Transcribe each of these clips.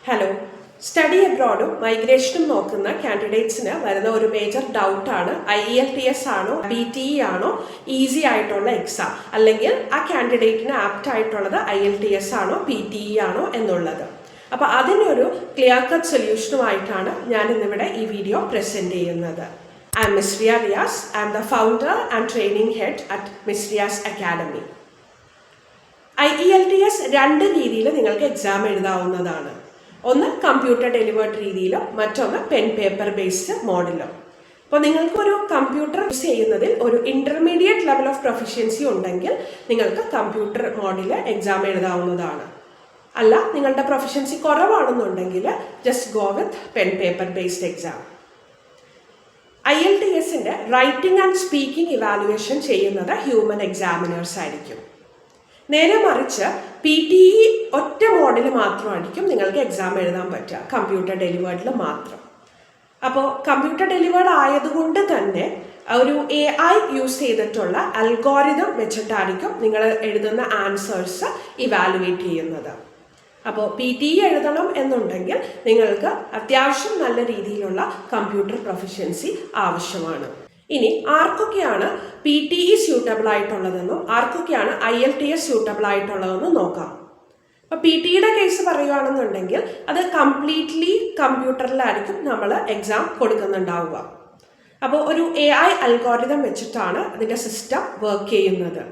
Hello. Study അബ്രോഡും മൈഗ്രേഷനും നോക്കുന്ന കാൻഡിഡേറ്റ്സിന് വരുന്ന ഒരു മേജർ ഡൗട്ടാണ് IELTS ആണോ PTE ആണോ ഈസി ആയിട്ടുള്ള എക്സാം, അല്ലെങ്കിൽ ആ കാൻഡിഡേറ്റിന് ആപ്റ്റ് ആയിട്ടുള്ളത് IELTS ആണോ PTE ആണോ എന്നുള്ളത്. അപ്പോൾ അതിനൊരു ക്ലിയർ കട്ട് സൊല്യൂഷനുമായിട്ടാണ് ഞാൻ ഇന്നിവിടെ ഈ വീഡിയോ പ്രസൻറ്റ് ചെയ്യുന്നത്. I am Ms. Riya Riaz. I am the founder and training head at Ms. Riaz Academy. IELTS രണ്ട് രീതിയിൽ നിങ്ങൾക്ക് എക്സാം എഴുതാവുന്നതാണ്. ഒന്ന് കമ്പ്യൂട്ടർ ഡെലിവേർഡ് രീതിയിലും മറ്റൊന്ന് പെൻ പേപ്പർ ബേസ്ഡ് മോഡലും. അപ്പോൾ നിങ്ങൾക്കൊരു കമ്പ്യൂട്ടർ യൂസ് ചെയ്യുന്നതിൽ ഒരു ഇൻ്റർമീഡിയറ്റ് ലെവൽ ഓഫ് പ്രൊഫിഷ്യൻസി ഉണ്ടെങ്കിൽ നിങ്ങൾക്ക് കമ്പ്യൂട്ടർ മോഡിൽ എക്സാം എഴുതാവുന്നതാണ്. അല്ല, നിങ്ങളുടെ പ്രൊഫിഷ്യൻസി കുറവാണെന്നുണ്ടെങ്കിൽ just go with pen paper based exam. IELTSൻ്റെ റൈറ്റിംഗ് ആൻഡ് സ്പീക്കിംഗ് ഇവാലുവേഷൻ ചെയ്യുന്നത് ഹ്യൂമൻ എക്സാമിനേഴ്സ് ആയിരിക്കും. നേരെ മറിച്ച് PTE ഒറ്റ മോഡിൽ മാത്രമായിരിക്കും നിങ്ങൾക്ക് എക്സാം എഴുതാൻ പറ്റുക, കമ്പ്യൂട്ടർ ഡെലിവേർഡിൽ മാത്രം. അപ്പോൾ കമ്പ്യൂട്ടർ ഡെലിവേർഡ് ആയതുകൊണ്ട് തന്നെ ഒരു AI യൂസ് ചെയ്തിട്ടുള്ള അൽഗോരിതം വെച്ചിട്ടായിരിക്കും നിങ്ങൾ എഴുതുന്ന ആൻസേഴ്സ് ഇവാലുവേറ്റ് ചെയ്യുന്നത്. അപ്പോൾ PTE എഴുതണം എന്നുണ്ടെങ്കിൽ നിങ്ങൾക്ക് അത്യാവശ്യം നല്ല രീതിയിലുള്ള കമ്പ്യൂട്ടർ പ്രൊഫിഷ്യൻസി ആവശ്യമാണ്. ഇനി ആർക്കൊക്കെയാണ് PTE സ്യൂട്ടബിൾ ആയിട്ടുള്ളതെന്നും ആർക്കൊക്കെയാണ് IELTS സ്യൂട്ടബിൾ ആയിട്ടുള്ളതെന്നും നോക്കാം. അപ്പോൾ PTEയുടെ കേസ് പറയുകയാണെന്നുണ്ടെങ്കിൽ അത് കംപ്ലീറ്റ്ലി കമ്പ്യൂട്ടറിലായിരിക്കും നമ്മൾ എക്സാം കൊടുക്കുന്നുണ്ടാവുക. അപ്പോൾ ഒരു AI അൽഗോരിതം വെച്ചിട്ടാണ് അതിൻ്റെ സിസ്റ്റം വർക്ക് ചെയ്യുന്നത്.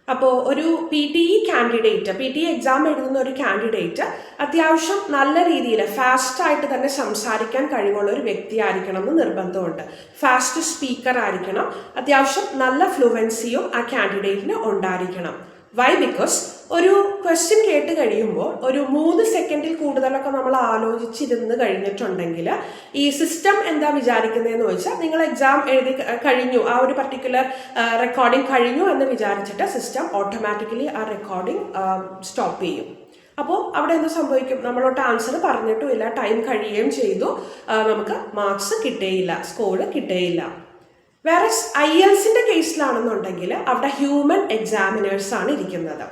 അപ്പോൾ ഒരു PTE എക്സാം എഴുതുന്ന ഒരു കാൻഡിഡേറ്റ് അത്യാവശ്യം നല്ല രീതിയിൽ ഫാസ്റ്റായിട്ട് തന്നെ സംസാരിക്കാൻ കഴിവുള്ള ഒരു വ്യക്തിയായിരിക്കണം എന്ന് നിർബന്ധമുണ്ട്. ഫാസ്റ്റ് സ്പീക്കർ ആയിരിക്കണം, അത്യാവശ്യം നല്ല ഫ്ലുവൻസിയും ആ കാൻഡിഡേറ്റിന് ഉണ്ടായിരിക്കണം. വൈ? ബിക്കോസ് ഒരു ക്വസ്റ്റ്യൻ കേട്ട് കഴിയുമ്പോൾ ഒരു 3 സെക്കൻഡിൽ കൂടുതലൊക്കെ നമ്മൾ ആലോചിച്ചിരുന്ന് കഴിഞ്ഞിട്ടുണ്ടെങ്കിൽ ഈ സിസ്റ്റം എന്താ വിചാരിക്കുന്നതെന്ന് വെച്ചാൽ നിങ്ങൾ എക്സാം എഴുതി കഴിഞ്ഞു, ആ ഒരു പർട്ടിക്കുലർ റെക്കോർഡിംഗ് കഴിഞ്ഞു എന്ന് വിചാരിച്ചിട്ട് സിസ്റ്റം ഓട്ടോമാറ്റിക്കലി ആ റെക്കോർഡിംഗ് സ്റ്റോപ്പ് ചെയ്യും. അപ്പോൾ അവിടെ എന്ത് സംഭവിക്കും? നമ്മളോട്ട് ആൻസർ പറഞ്ഞിട്ടുമില്ല, ടൈം കഴിയുകയും ചെയ്തു, നമുക്ക് മാർക്സ് കിട്ടുകയില്ല, സ്കോർ കിട്ടുകയില്ല. വേറെ IELTSൻ്റെ കേസിലാണെന്നുണ്ടെങ്കിൽ അവിടെ ഹ്യൂമൻ എക്സാമിനേഴ്സ് ആണ് ഇരിക്കുന്നത്.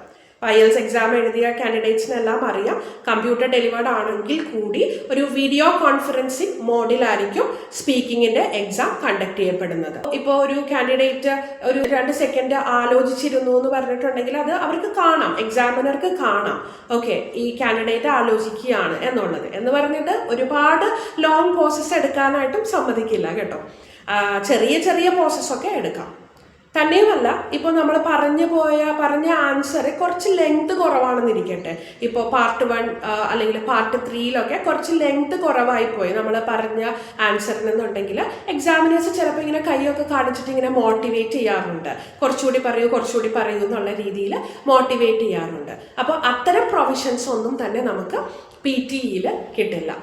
IELTS എക്സാം എഴുതിയ കാൻഡിഡേറ്റ്സിനെല്ലാം അറിയാം, കമ്പ്യൂട്ടർ ഡെലിവേർഡ് ആണെങ്കിൽ കൂടി ഒരു വീഡിയോ കോൺഫറൻസിങ് മോഡിലായിരിക്കും സ്പീക്കിങ്ങിൻ്റെ എക്സാം കണ്ടക്ട് ചെയ്യപ്പെടുന്നത്. ഇപ്പോൾ ഒരു കാൻഡിഡേറ്റ് ഒരു 2 സെക്കൻഡ് ആലോചിച്ചിരുന്നു എന്ന് പറഞ്ഞിട്ടുണ്ടെങ്കിൽ അത് അവർക്ക് കാണാം, എക്സാമിനർക്ക് കാണാം, ഓക്കെ ഈ കാൻഡിഡേറ്റ് ആലോചിക്കുകയാണ് എന്നുള്ളത്. എന്ന് പറഞ്ഞിട്ട് ഒരുപാട് ലോങ് പ്രോസസ്സ് എടുക്കാനായിട്ടും സമ്മതിക്കില്ല കേട്ടോ. ചെറിയ ചെറിയ പ്രോസസ്സൊക്കെ എടുക്കാം. തന്നെയുമല്ല, ഇപ്പോൾ നമ്മൾ പറഞ്ഞ ആൻസർ കുറച്ച് ലെങ്ത് കുറവാണെന്നിരിക്കട്ടെ, ഇപ്പോൾ പാർട്ട് 1 അല്ലെങ്കിൽ പാർട്ട് 3 കുറച്ച് ലെങ്ത് കുറവായി പോയി നമ്മൾ പറഞ്ഞ ആൻസറിനെന്നുണ്ടെങ്കിൽ എക്സാമിനേഴ്സ് ചിലപ്പോൾ ഇങ്ങനെ കൈയൊക്കെ കാണിച്ചിട്ട് ഇങ്ങനെ മോട്ടിവേറ്റ് ചെയ്യാറുണ്ട്, കുറച്ചുകൂടി പറയൂ എന്നുള്ള രീതിയിൽ മോട്ടിവേറ്റ് ചെയ്യാറുണ്ട്. അപ്പോൾ അത്തരം പ്രൊവിഷൻസ് ഒന്നും തന്നെ നമുക്ക് PTEയിൽ കിട്ടില്ല.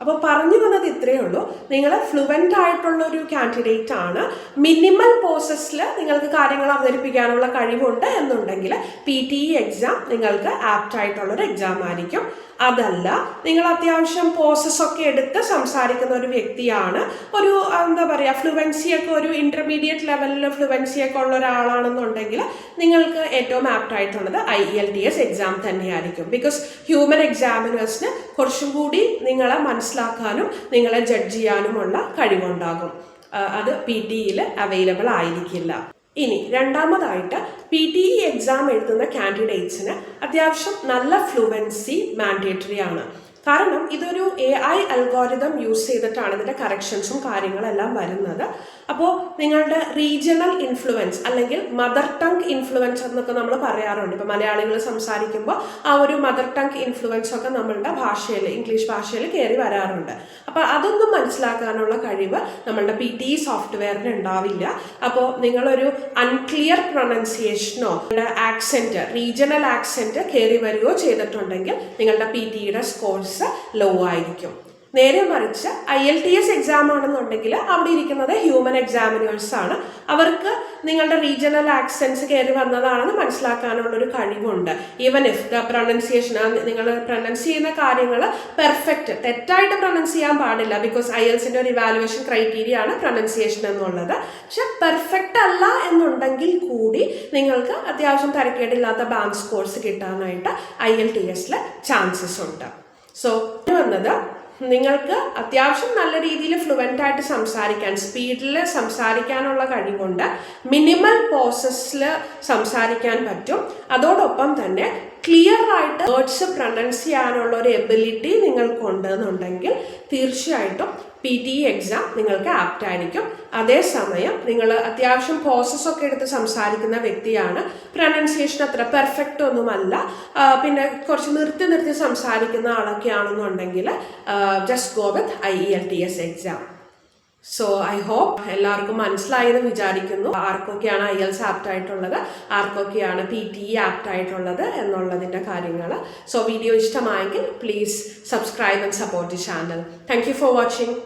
അപ്പോൾ പറഞ്ഞു വന്നത് ഇത്രയേ ഉള്ളൂ. നിങ്ങൾ ഫ്ലുവൻ്റ് ആയിട്ടുള്ള ഒരു കാൻഡിഡേറ്റ് ആണ്, മിനിമൽ പ്രോസസ്സിൽ നിങ്ങൾക്ക് കാര്യങ്ങൾ അവതരിപ്പിക്കാനുള്ള കഴിവുണ്ട് എന്നുണ്ടെങ്കിൽ PTE എക്സാം നിങ്ങൾക്ക് ആപ്റ്റ് ആയിട്ടുള്ളൊരു എക്സാം ആയിരിക്കും. അതല്ല, നിങ്ങൾ അത്യാവശ്യം പ്രോസസ്സൊക്കെ എടുത്ത് സംസാരിക്കുന്ന ഒരു വ്യക്തിയാണ്, ഒരു എന്താ പറയുക ഫ്ലുവൻസിയൊക്കെ ഒരു ഇൻ്റർമീഡിയറ്റ് ലെവലിൽ ഫ്ലുവൻസിയൊക്കെ ഉള്ള ഒരാളാണെന്നുണ്ടെങ്കിൽ നിങ്ങൾക്ക് ഏറ്റവും ആപ്റ്റ് ആയിട്ടുള്ളത് IELTS എക്സാം തന്നെയായിരിക്കും. ബിക്കോസ് ഹ്യൂമൻ എക്സാമിനേഴ്സിന് കുറച്ചും കൂടി നിങ്ങളെ മനസ്സിലാക്കാനും നിങ്ങളെ ജഡ്ജ് ചെയ്യാനുമുള്ള കഴിവുണ്ടാകും. അത് PTEയിൽ അവൈലബിൾ ആയിരിക്കില്ല. ഇനി രണ്ടാമതായിട്ട് PTE എക്സാം എഴുതുന്ന കാൻഡിഡേറ്റ്സിന് അത്യാവശ്യം നല്ല ഫ്ലുവൻസി മാൻഡേറ്ററി ആണ്. കാരണം ഇതൊരു AI അൽഗോരിതം യൂസ് ചെയ്തിട്ടാണ് ഇതിൻ്റെ കറക്ഷൻസും കാര്യങ്ങളെല്ലാം വരുന്നത്. അപ്പോൾ നിങ്ങളുടെ റീജിയണൽ ഇൻഫ്ലുവൻസ് അല്ലെങ്കിൽ മദർ ടങ് ഇൻഫ്ലുവൻസ് എന്നൊക്കെ നമ്മൾ പറയാറുണ്ട്. ഇപ്പോൾ മലയാളികൾ സംസാരിക്കുമ്പോൾ ആ ഒരു മദർ ടങ് ഇൻഫ്ലുവൻസ് ഒക്കെ നമ്മളുടെ ഭാഷയിൽ, ഇംഗ്ലീഷ് ഭാഷയിൽ കയറി വരാറുണ്ട്. അപ്പോൾ അതൊന്നും മനസ്സിലാക്കാനുള്ള കഴിവ് നമ്മളുടെ PTE സോഫ്റ്റ്വെയറിന് ഉണ്ടാവില്ല. അപ്പോൾ നിങ്ങളൊരു അൺക്ലിയർ പ്രൊനൗൺസിയേഷനോ ആക്സെൻറ്റ്, റീജിയണൽ ആക്സെൻറ്റ് കയറി വരികയോ ചെയ്തിട്ടുണ്ടെങ്കിൽ നിങ്ങളുടെ PTEയുടെ സ്കോർസ് ലോ ആയിരിക്കും. നേരെ മറിച്ച് IELTS എക്സാം ആണെന്നുണ്ടെങ്കിൽ അവിടെ ഇരിക്കുന്നത് ഹ്യൂമൻ എക്സാമിനേഴ്സ് ആണ്. അവർക്ക് നിങ്ങളുടെ റീജിയണൽ ആക്സെൻസ് കയറി വന്നതാണെന്ന് മനസ്സിലാക്കാനുള്ളൊരു കഴിവുണ്ട്. ഈവൻ ഇഫ് ദ പ്രൊനൗൺസിയേഷൻ, നിങ്ങൾ പ്രൊനൗൺസ് ചെയ്യുന്ന കാര്യങ്ങൾ പെർഫെക്റ്റ്, തെറ്റായിട്ട് പ്രൊനൗൺസ് ചെയ്യാൻ പാടില്ല. ബിക്കോസ് IELTSൻ്റെ ഒരു ഇവാലുവേഷൻ ക്രൈറ്റീരിയ ആണ് പ്രൊനൗൺസിയേഷൻ എന്നുള്ളത്. പക്ഷെ പെർഫെക്റ്റ് അല്ല എന്നുണ്ടെങ്കിൽ കൂടി നിങ്ങൾക്ക് അത്യാവശ്യം തരക്കേടില്ലാത്ത ബാങ്ക് സ്കോർസ് കിട്ടാനായിട്ട് IELTSൽ ചാൻസസ് ഉണ്ട്. സോ വന്നത് നിങ്ങൾക്ക് അത്യാവശ്യം നല്ല രീതിയിൽ ഫ്ലുവൻ്റ് ആയിട്ട് സംസാരിക്കാൻ, സ്പീഡിൽ സംസാരിക്കാനുള്ള കഴിവുണ്ട്, മിനിമൽ പോസസിൽ സംസാരിക്കാൻ പറ്റും. അതോടൊപ്പം തന്നെ ക്ലിയർ ആയിട്ട് വേർഡ്സ് പ്രൊനൗൺസ് ചെയ്യാനുള്ള ഒരു എബിലിറ്റി നിങ്ങൾക്കുണ്ട് എന്നുണ്ടെങ്കിൽ തീർച്ചയായിട്ടും PTE എക്സാം നിങ്ങൾക്ക് ആപ്റ്റ് ആയിരിക്കും. അതേസമയം നിങ്ങൾ അത്യാവശ്യം പോസസ് ഒക്കെ എടുത്ത് സംസാരിക്കുന്ന വ്യക്തിയാണ്, പ്രൊനൗൺസിയേഷൻ അത്ര പെർഫെക്റ്റ് ഒന്നുമല്ല, പിന്നെ കുറച്ച് നിർത്തി സംസാരിക്കുന്ന ആളൊക്കെ ആണെന്നുണ്ടെങ്കിൽ just go with IELTS exam. So I hope എല്ലാവർക്കും മനസ്സിലായെന്ന് വിചാരിക്കുന്നു. ആർക്കൊക്കെയാണ് IELTS ആപ്റ്റ് ആയിട്ടുള്ളത്, ആർക്കൊക്കെയാണ് PTE ആപ്റ്റ് ആയിട്ടുള്ളത് എന്നുള്ളതിൻ്റെ കാര്യങ്ങൾ. സോ വീഡിയോ ഇഷ്ടമായെങ്കിൽ please subscribe and support the channel. Thank you for watching.